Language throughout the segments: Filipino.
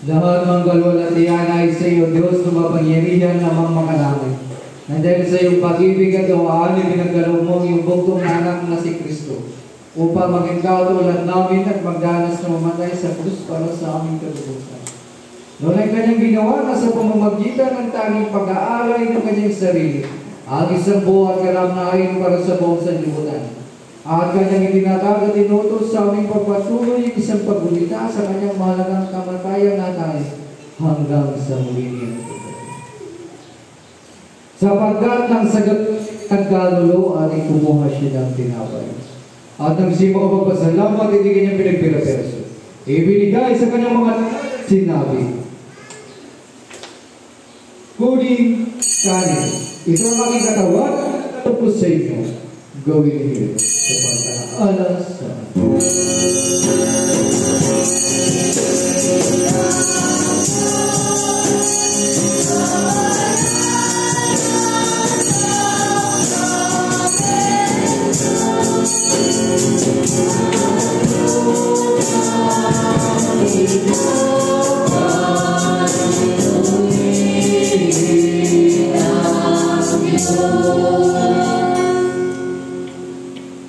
Lahat ng kalwalatian ay sa iyo, Diyos, lumapangyarihan namang makalangit. Na dahil sa iyong pag-ibig at gawain, pinagdalo mo yung bugtong na anak na si Kristo, upang maging katulad namin at magdanas na mamatay sa krus para sa aming kalubusan. Noon ay kanyang ginawa na sa pamamagitan ng tanging pag-aalay ng kanyang sarili, ang isang buhat karamnahin para sa buong sanlibutan. At kanyang itinatag at inutos sa aming pagpatuloy isang pagbulita sa kanyang mahalagang kamatayan natin hanggang sa muli niya. Sapagkat ng sagat nagkalulo at ikumuha siya ng tinapay. At nang siya makapagpasalamat, hindi kanyang pinagpira-perso. Ibinigay sa kanyang mga sinabi, kuning kanin, ito ang aking katawan, tapos sa inyo, gawin niyo sa pagkaalas sa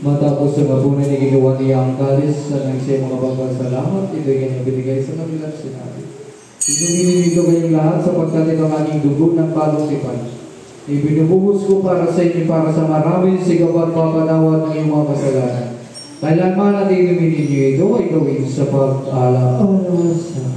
matapos sa mabunan ni ginawa niya ang kalis at nang siya makapagpasalamat, ito yung binigay sa kanilang sinabi. Inumin nito kayong lahat sapagkat ito ang aking dugo ng palutipan. Ibinubuhos ko para sa inyo para sa maraming sigaw at papanawad ng iyong mga kasalanan. Kailanman at inumin ninyo ito ay gawin sa pag-alaala sa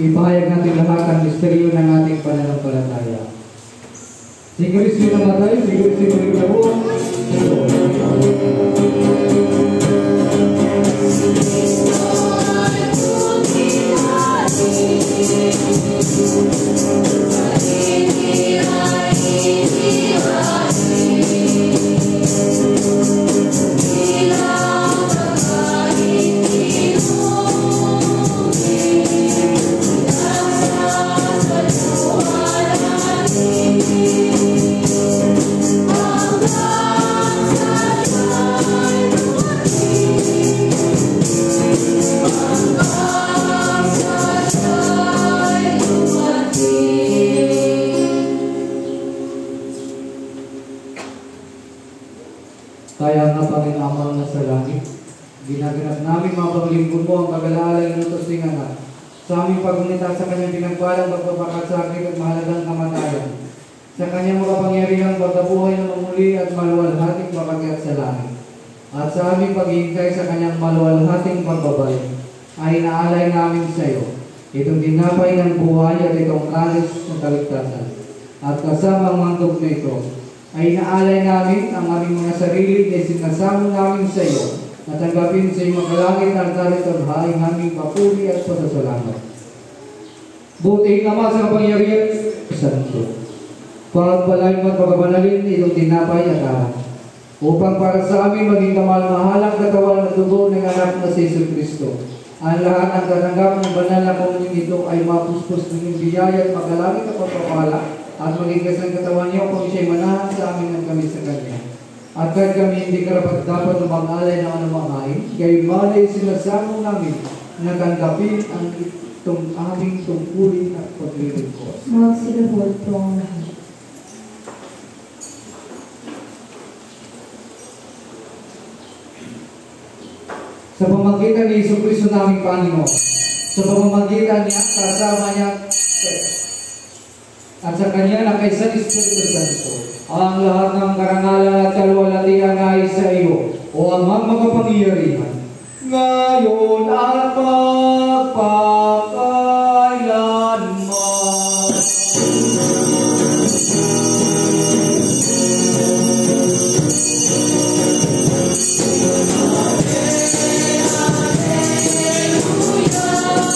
ipahayag natin lahat ang misteryo ng ating pananampalataya. Si Kristo namatay, si Kristo nagkabuo. Kaya nga Panginoon na sa langit, ginaganap namin mga paglingkod mo ang pag-alaalay ng utos ng anak sa aming pagunita sa kanyang pinagpalang pagpapakasakit at mahalagang kamatayan, sa kanyang makapangyarihang pagkabuhay na mamuli at maluwalhating pakakyat sa langit, at sa aming paghihintay sa kanyang maluwalhating pagbabalik, ay naalay namin sa iyo itong dinapay ng buhay at itong kalis ng kaligtasan, at kasama ang mandog na ito, ay naalay namin ang aming mga sarili na sinasamo namin sa iyo at tanggapin sa iyong magalangit ang galit at haing aming papuri at pasasalamat. Buti naman sa kapangyarihan Santo, pagpalain mo at pagkabanalin itong tinapay at anak, upang para sa amin maging kamal-mahalang katawan at dugo ng anak na si Jesu Kristo. Ang lahat ng katanggap ng banal na komunyon ito ay mapuspos ng iyong biyaya at magalangit at pagpapala at maging kasang katawan niyo kung siya'y manahan sa amin ng kami sa Kanya. At kahit kami hindi karapat dapat lumangalay ng anumang hain, kayo malay sinasamo namin na tanggapin ang itong aming tungkulin at paglilingkod. Magsilahod po ang lahat. Sa pamamagitan ni Jesu Kristo naming Panginoon, sa pamamagitan niya, kasama niya, at sa Kanya na kay San Espiritu Santo, ang lahat ng karangalan at kalwalatian ay sa iyo, o Amang makapangyarihan, ngayon at magpakailanman. Hallelujah.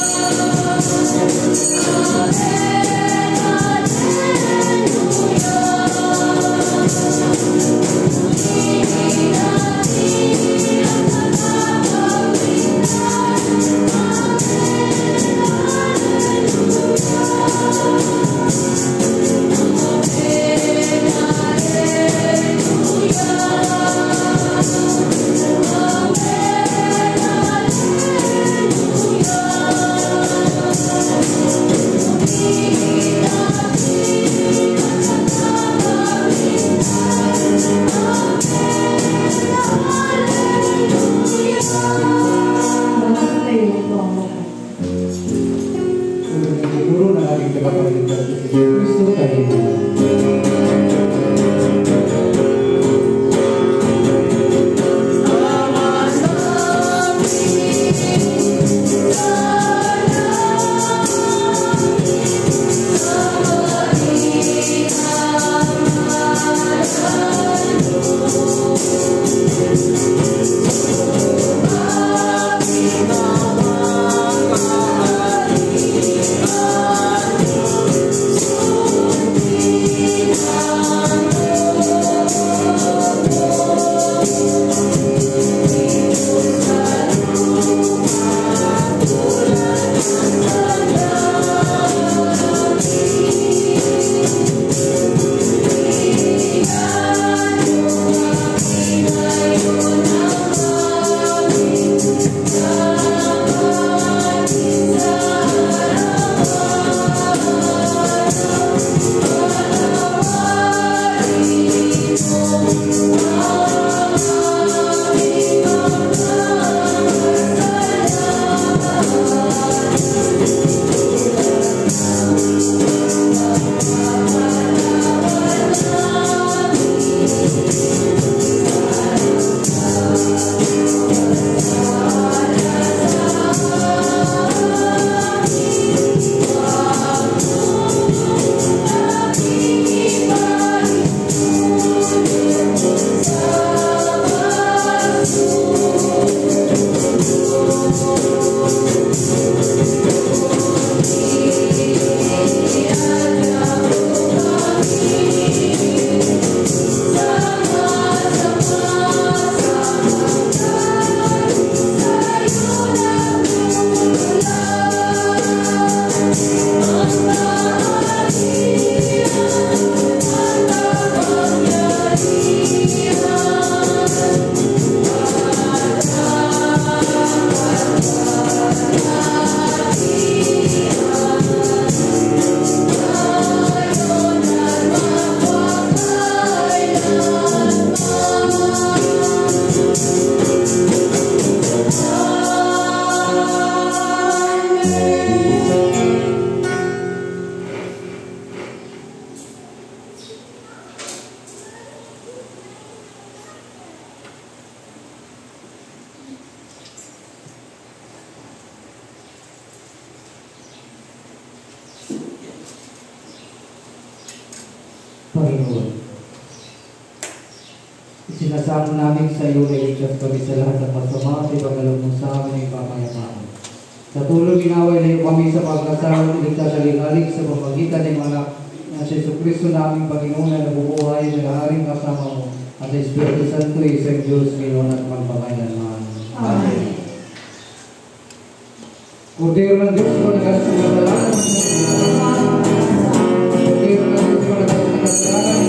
Panginoon, isinasamo namin sa iyo na iligtas kami sa lahat ng masama at ipagkaloob mo sa amin ay pamayamaan. Sa tulong ginaway na iyo kami sa pagkasama iligtas sa lingalig sa pamagitan ng mga na si Jesucristo naming Panginoon na nabubuhay na laharing kasama mo at sa Espiritu Santo isang Diyos ngayon at magpakailanman. Amen. Kordero ng Diyos ko nagkasalanan Kordero ng Diyos ko nagkasalanan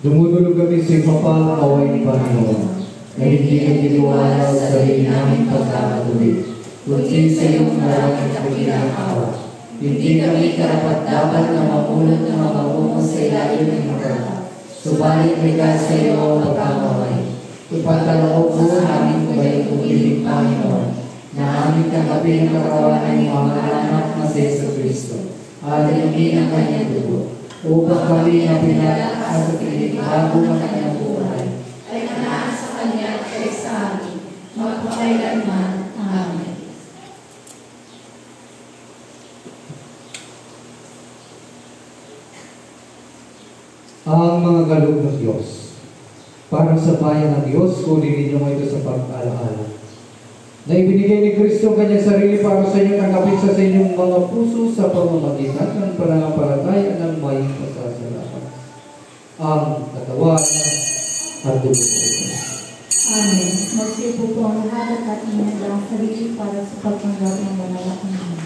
dumudulog kami sa mapal away ni Panginoon na hindi kami iniwala sa sarili naming pagkamatuli, kundi sa iyong maraming kapilang awa. Hindi kami karapat-dapat na mamulot ng mga bungo sa ilalim ng mga subalit may sa iyo ang pagkamamay. Ipagkaloob mo aming kabayang-uliling Panginoon na aming kagabi ng karawanan ng mga anak na si Jesucristo at hindi ng kanyang dugo upang kami na pinalakas at pinagbago ng kanyang buhay ay nanaas sa kanya at sa amin magpakailanman. Amen. ang mga galug ng Diyos. Para sa bayan ng Diyos, kunin ninyo mo ito sa pag-alaala. Na ibinigay ni Kristo ang kanyang sarili para sa inyo, tanggapin sa inyong mga puso sa pamamagitan ng pananampalataya ng may pasasalamat. Ang katawan at dugo ng Diyos. Amen. Magsipo po ang lahat at ating nagdang sarili para sa pagtanggap ng banal na Panginoon.